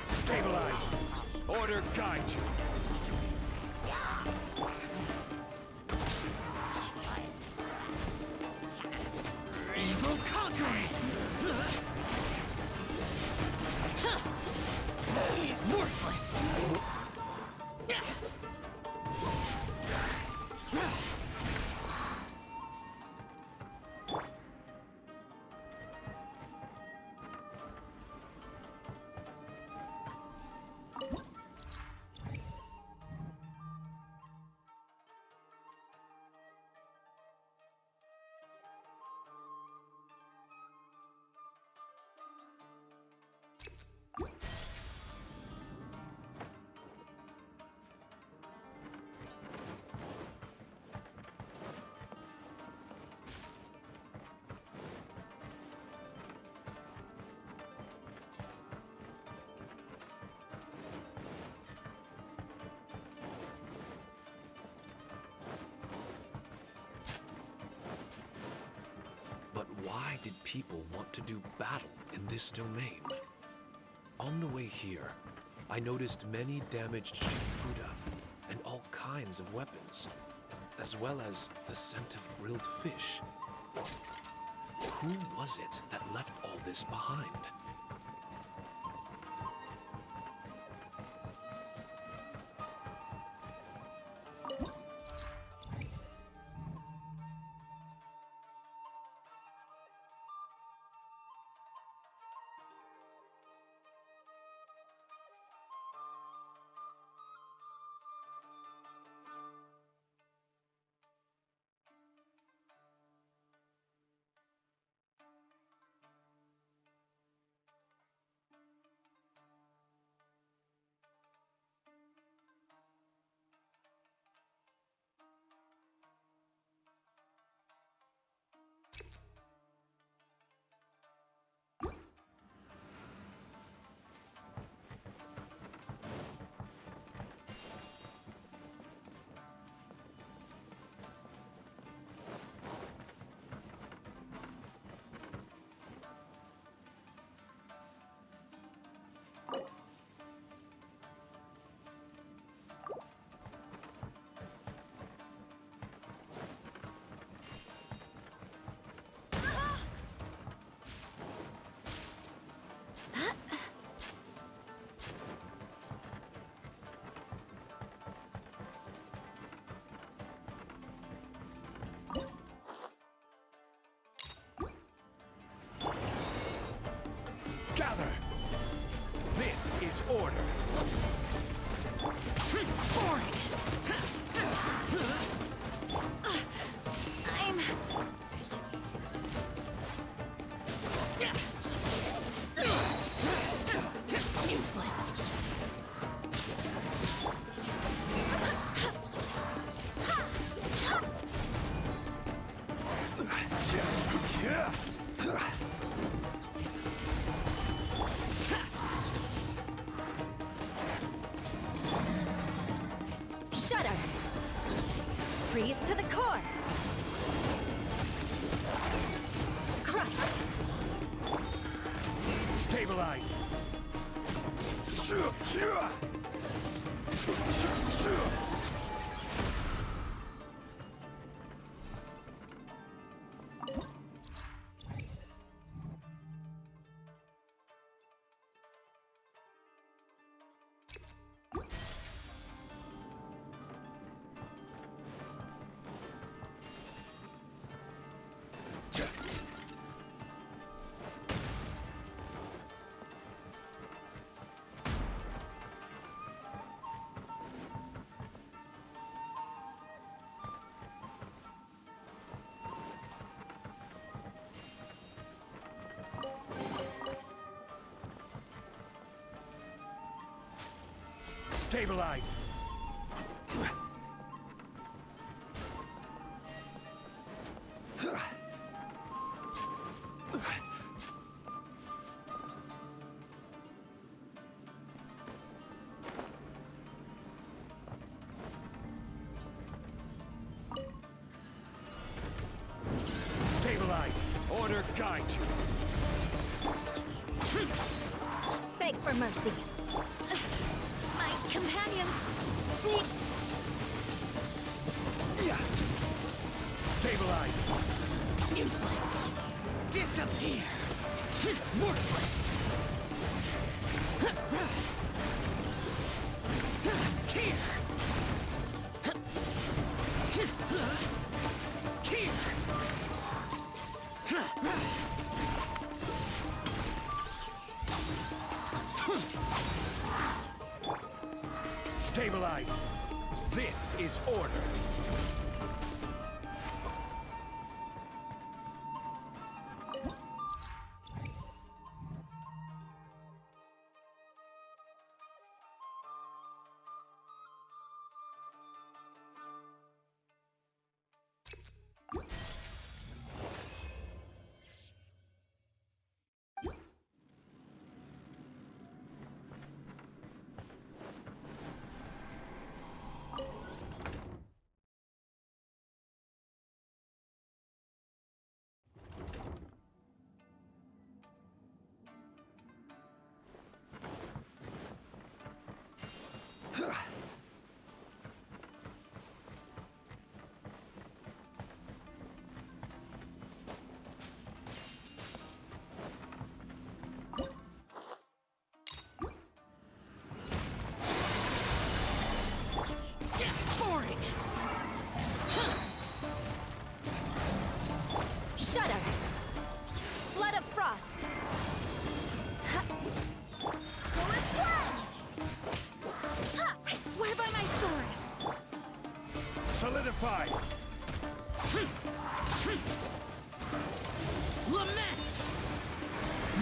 S9: Stabilize. Order guide you.
S10: Evil conquering! Worthless!
S6: Why did people want to do battle in this domain? On the way here, I noticed many damaged Shifuda and all kinds of weapons, as well as the scent of grilled fish. Who was it that left all this behind?
S9: Gather! This is order.
S1: I'm... useless. Shudder. Freeze to the core. Crush.
S9: Stabilize. Stabilize. Stabilize. Order guide you.
S1: Beg for mercy. My companions need...
S9: Stabilize.
S10: Useless. Disappear. Worthless. Here.
S9: Stabilize. This is order.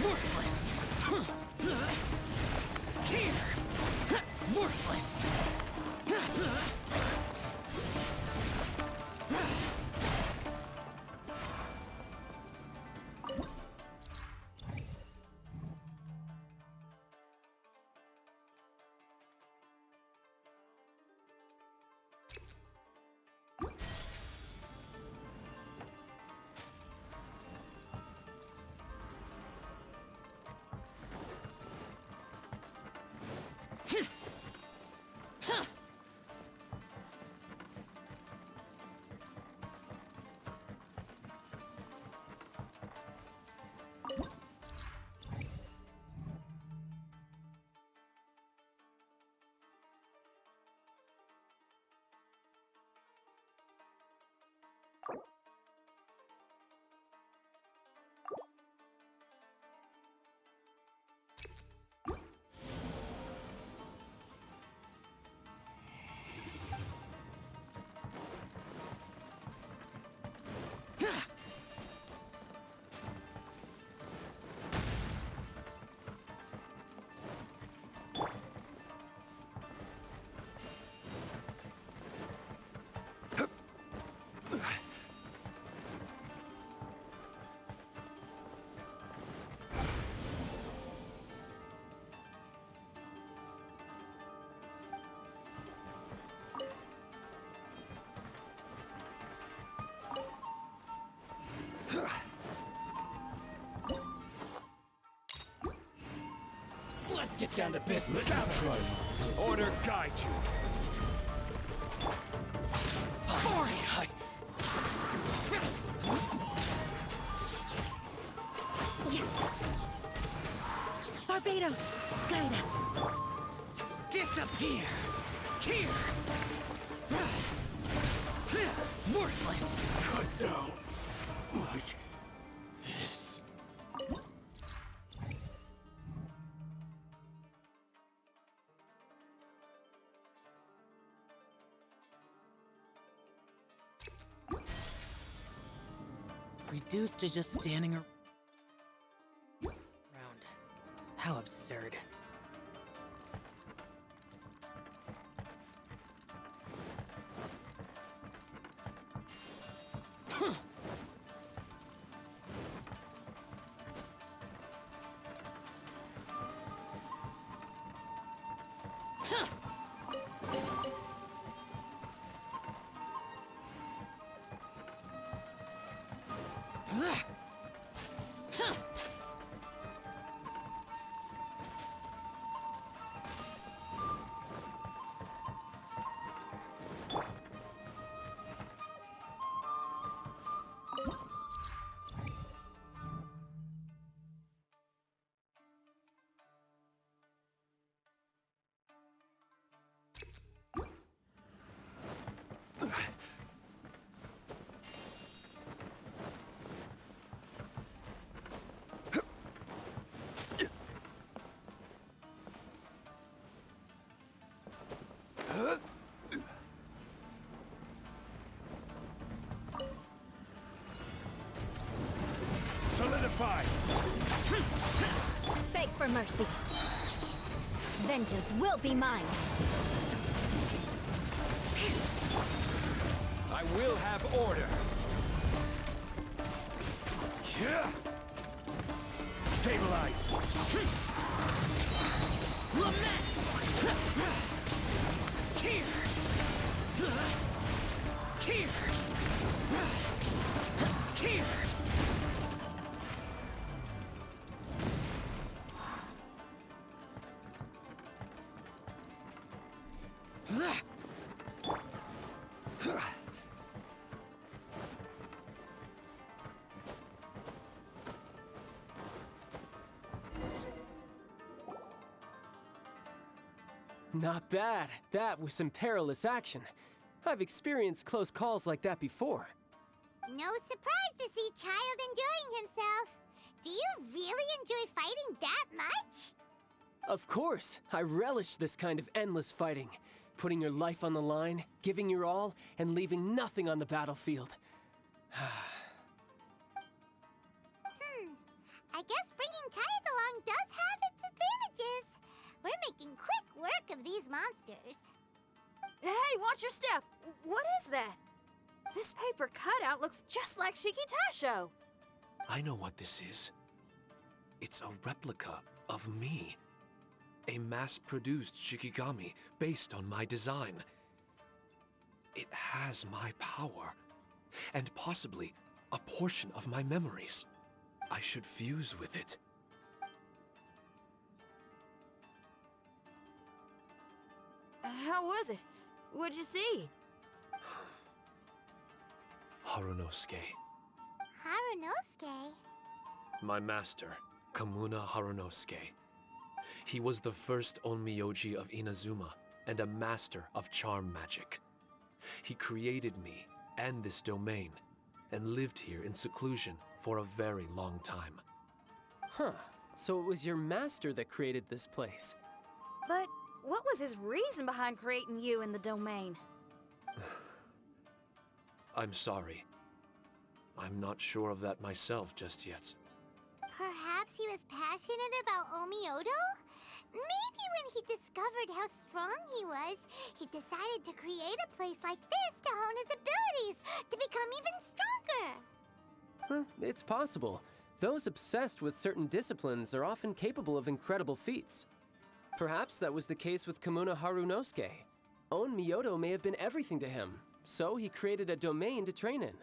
S10: Worthless! Here! Worthless! Let's get down to business.
S9: Order guide you.
S10: Barbados, guide us. Disappear. Here. Worthless.
S9: Cut down. Like this.
S10: Reduced to just standing around. How absurd.
S9: Solidify!
S1: Beg for mercy. Vengeance will be mine.
S9: I will have order. Stabilize.
S10: Lament! Here! Here! Here!
S7: Not bad. That was some perilous action. I've experienced close calls like that before.
S2: No surprise to see Childe enjoying himself. Do you really enjoy fighting that much?
S7: Of course. I relish this kind of endless fighting. Putting your life on the line, giving your all, and leaving nothing on the battlefield.
S2: I guess bringing Childe along does have its advantages. We're making quick work of these monsters.
S3: Hey, watch your step! What is that? This paper cutout looks just like Shiki Taisho.
S6: I know what this is. It's a replica of me. A mass-produced Shikigami based on my design. It has my power, and possibly a portion of my memories. I should fuse with it.
S3: How was it? What'd you see?
S6: Harunosuke.
S2: Harunosuke?
S6: My master, Kamuna Harunosuke. He was the first Onmyoji of Inazuma and a master of charm magic. He created me and this domain and lived here in seclusion for a very long time.
S7: Huh. So it was your master that created this place.
S3: But what was his reason behind creating you in the domain?
S6: I'm sorry. I'm not sure of that myself just yet.
S2: Perhaps he was passionate about Omiodo? Maybe when he discovered how strong he was, he decided to create a place like this to hone his abilities, to become even stronger.
S7: It's possible. Those obsessed with certain disciplines are often capable of incredible feats. Perhaps that was the case with Kamuna Harunosuke. Onmyodo may have been everything to him, so he created a domain to train in.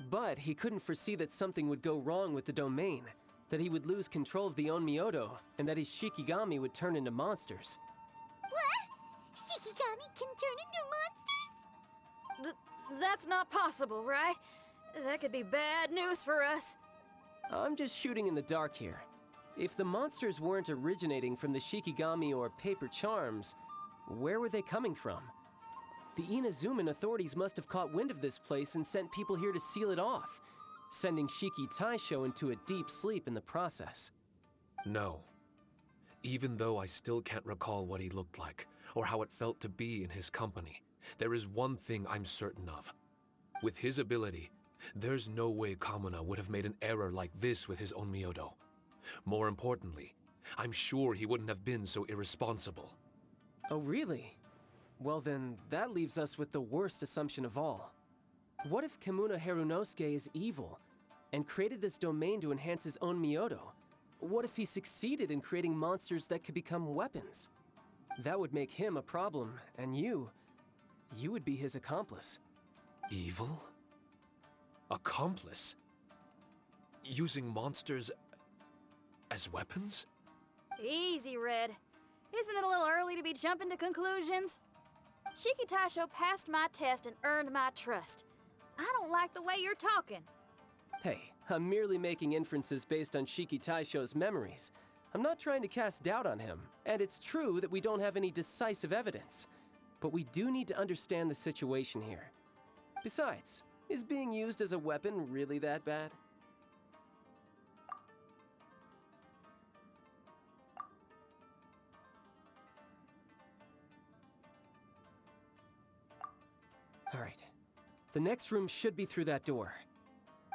S7: But he couldn't foresee that something would go wrong with the domain, that he would lose control of the Onmyodo, and that his Shikigami would turn into monsters.
S2: What? Shikigami can turn into monsters?
S3: That's not possible, right? That could be bad news for us.
S7: I'm just shooting in the dark here. If the monsters weren't originating from the Shikigami or paper charms, where were they coming from? The Inazuman authorities must have caught wind of this place and sent people here to seal it off, sending Shiki Taisho into a deep sleep in the process.
S6: No. Even though I still can't recall what he looked like, or how it felt to be in his company, there is one thing I'm certain of. With his ability, there's no way Kamuna would have made an error like this with his Onmyodo. More importantly, I'm sure he wouldn't have been so irresponsible.
S7: Oh, really? Well then, that leaves us with the worst assumption of all. What if Kamuna Harunosuke is evil, and created this domain to enhance his own Myodo? What if he succeeded in creating monsters that could become weapons? That would make him a problem, and you would be his accomplice.
S6: Evil? Accomplice? Using monsters as weapons?
S3: Easy, Red. Isn't it a little early to be jumping to conclusions? Shiki Taisho passed my test and earned my trust. I don't like the way you're talking.
S7: Hey, I'm merely making inferences based on Shiki Taisho's memories. I'm not trying to cast doubt on him, and it's true that we don't have any decisive evidence. But we do need to understand the situation here. Besides, is being used as a weapon really that bad? All right. The next room should be through that door.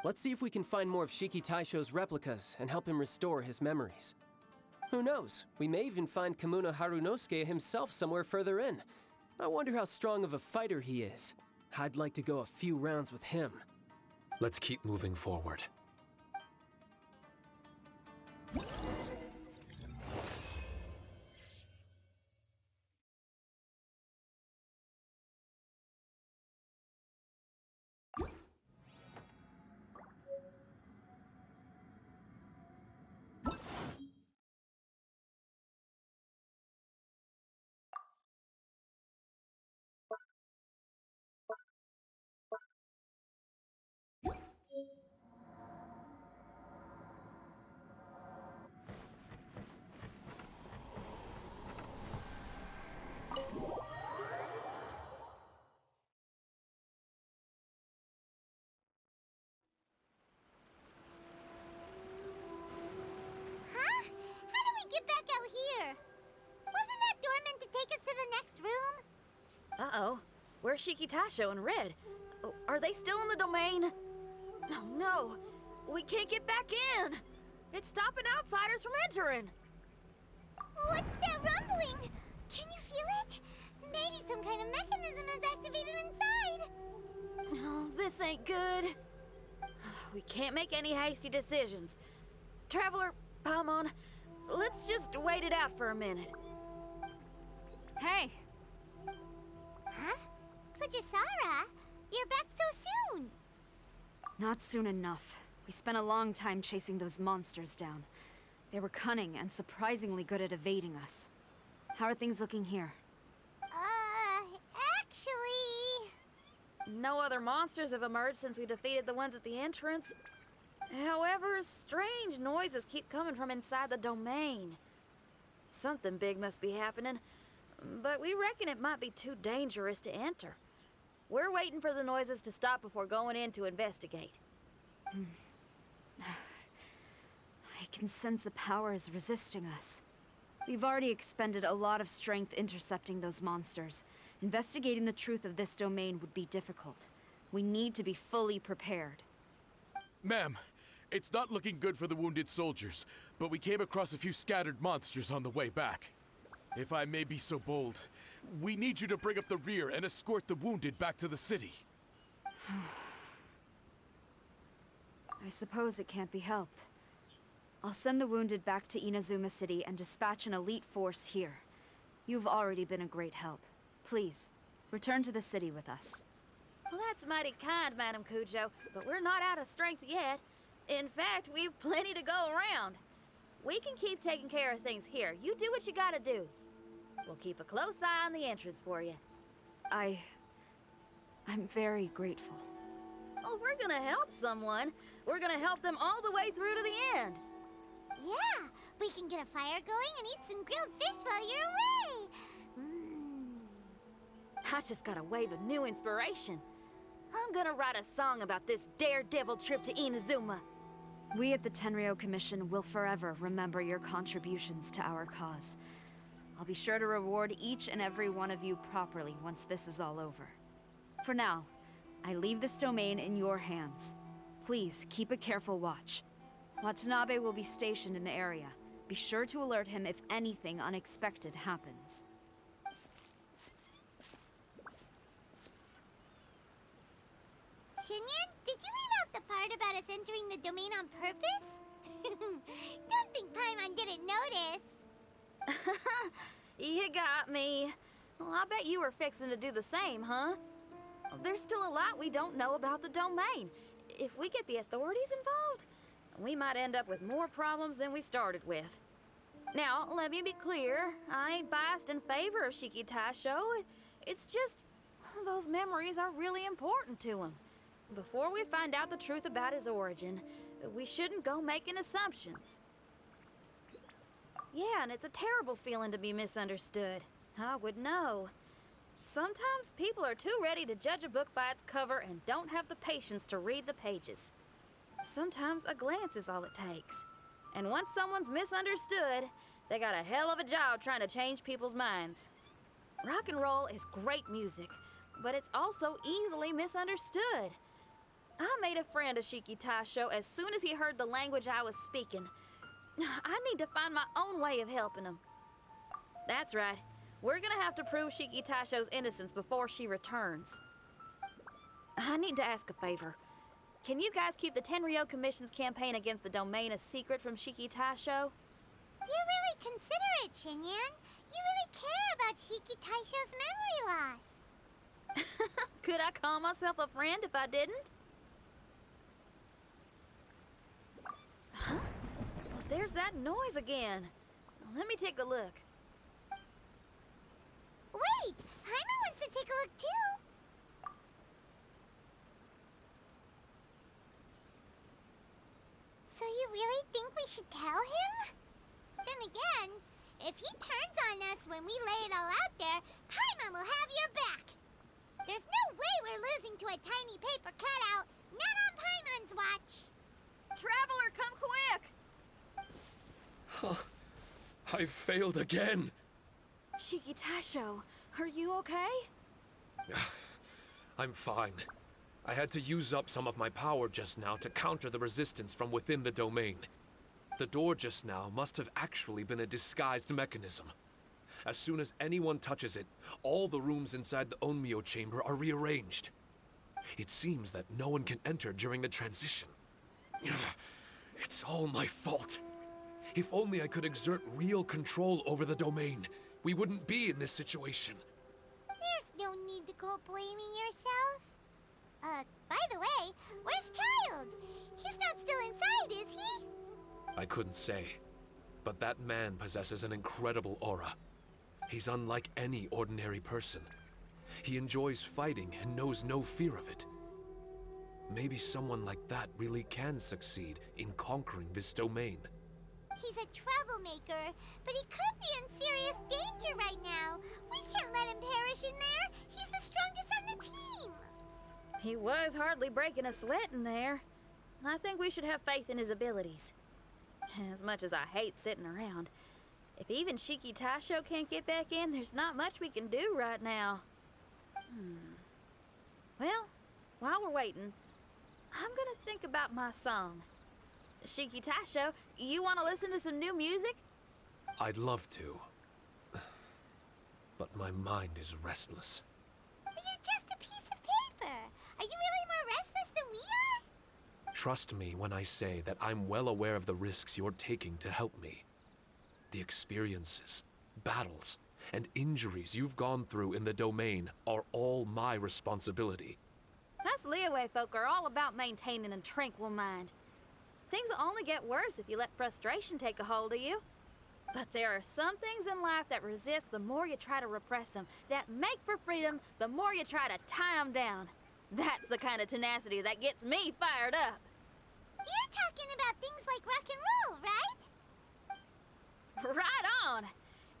S7: Let's see if we can find more of Shiki Taisho's replicas and help him restore his memories. Who knows? We may even find Kamuna Harunosuke himself somewhere further in. I wonder how strong of a fighter he is. I'd like to go a few rounds with him.
S6: Let's keep moving forward.
S2: Huh? How do we get back out here? Wasn't that door meant to take us to the next room?
S3: Uh-oh. Where's Shiki Taisho and Red? Oh, are they still in the domain? Oh, no. We can't get back in. It's stopping outsiders from entering.
S2: What's that rumbling? Can you feel it? Maybe some kind of mechanism is activated inside.
S3: Oh, this ain't good. We can't make any hasty decisions. Traveler, Paimon, let's just wait it out for a minute. Hey.
S2: Huh? Kujou, Sara, you're back so soon.
S3: Not soon enough. We spent a long time chasing those monsters down. They were cunning and surprisingly good at evading us. How are things looking here?
S2: Actually...
S3: No other monsters have emerged since we defeated the ones at the entrance. However, strange noises keep coming from inside the domain. Something big must be happening, but we reckon it might be too dangerous to enter. We're waiting for the noises to stop before going in to investigate. I can sense a power is resisting us. We've already expended a lot of strength intercepting those monsters. Investigating the truth of this domain would be difficult. We need to be fully prepared.
S5: Ma'am, it's not looking good for the wounded soldiers, but we came across a few scattered monsters on the way back. If I may be so bold, we need you to bring up the rear and escort the wounded back to the city.
S3: I suppose it can't be helped. I'll send the wounded back to Inazuma City and dispatch an elite force here. You've already been a great help. Please, return to the city with us. Well, that's mighty kind, Madam Kujou, but we're not out of strength yet. In fact, we've plenty to go around. We can keep taking care of things here. You do what you gotta do. We'll keep a close eye on the entrance for you. I'm very grateful. Oh, if we're gonna help someone, we're gonna help them all the way through to the end.
S2: Yeah, we can get a fire going and eat some grilled fish while you're away.
S3: I just got a wave of new inspiration. I'm gonna write a song about this daredevil trip to Inazuma. We at the Tenryou Commission will forever remember your contributions to our cause. I'll be sure to reward each and every one of you properly once this is all over. For now, I leave this domain in your hands. Please keep a careful watch. Watanabe will be stationed in the area. Be sure to alert him if anything unexpected happens.
S2: Xinyan, did you leave out the part about us entering the domain on purpose? Don't think Paimon didn't notice.
S3: You got me. Well, I bet you were fixing to do the same, huh? There's still a lot we don't know about the domain. If we get the authorities involved, we might end up with more problems than we started with. Now, let me be clear. I ain't biased in favor of Shiki Taisho. It's just, those memories are really important to him. Before we find out the truth about his origin, we shouldn't go making assumptions. Yeah, and it's a terrible feeling to be misunderstood. I would know. Sometimes people are too ready to judge a book by its cover and don't have the patience to read the pages. Sometimes a glance is all it takes. And once someone's misunderstood, they got a hell of a job trying to change people's minds. Rock and roll is great music, but it's also easily misunderstood. I made a friend of Shiki Taisho as soon as he heard the language I was speaking. I need to find my own way of helping him. That's right. We're gonna have to prove Shiki Taisho's innocence before she returns. I need to ask a favor. Can you guys keep the Tenryou Commission's campaign against the domain a secret from Shiki Taisho?
S2: You're really considerate, Xinyan. You really care about Shiki Taisho's memory loss.
S3: Could I call myself a friend if I didn't? Huh? Well, there's that noise again. Let me take a look.
S2: Wait! Paimon wants to take a look too! So you really think we should tell him? Then again, if he turns on us when we lay it all out there, Paimon will have your back! There's no way we're losing to a tiny paper cutout, not on Paimon's watch!
S3: Traveler, come quick!
S6: I failed again.
S3: Shiki Taisho, are you okay?
S6: I'm fine. I had to use up some of my power just now to counter the resistance from within the domain. The door just now must have actually been a disguised mechanism. As soon as anyone touches it, all the rooms inside the Onmyo chamber are rearranged. It seems that no one can enter during the transition. It's all my fault. If only I could exert real control over the domain, we wouldn't be in this situation.
S2: There's no need to go blaming yourself. By the way, where's Childe? He's not still inside, is he?
S6: I couldn't say, but that man possesses an incredible aura. He's unlike any ordinary person. He enjoys fighting and knows no fear of it. Maybe someone like that really can succeed in conquering this domain.
S2: He's a troublemaker, but he could be in serious danger right now. We can't let him perish in there. He's the strongest on the team.
S3: He was hardly breaking a sweat in there. I think we should have faith in his abilities. As much as I hate sitting around, if even Shiki Taisho can't get back in, there's not much we can do right now. Well, while we're waiting, I'm gonna think about my song. Shiki Taisho, you wanna listen to some new music?
S6: I'd love to. But my mind is restless.
S2: But you're just a piece of paper. Are you really more restless than we are?
S6: Trust me when I say that I'm well aware of the risks you're taking to help me. The experiences, battles, and injuries you've gone through in the domain are all my responsibility.
S3: Us Liyue folk are all about maintaining a tranquil mind. Things will only get worse if you let frustration take a hold of you. But there are some things in life that resist the more you try to repress them, that make for freedom the more you try to tie them down. That's the kind of tenacity that gets me fired up.
S2: You're talking about things like rock and roll, right?
S3: Right on!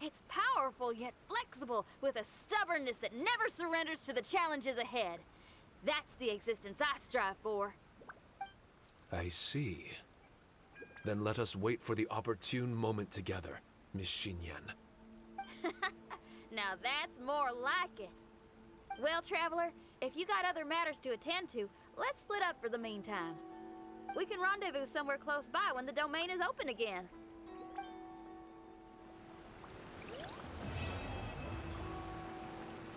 S3: It's powerful yet flexible, with a stubbornness that never surrenders to the challenges ahead. That's the existence I strive for.
S6: I see. Then let us wait for the opportune moment together, Miss Xinyan.
S3: Now that's more like it. Well, Traveler, if you got other matters to attend to, let's split up for the meantime. We can rendezvous somewhere close by when the domain is open again.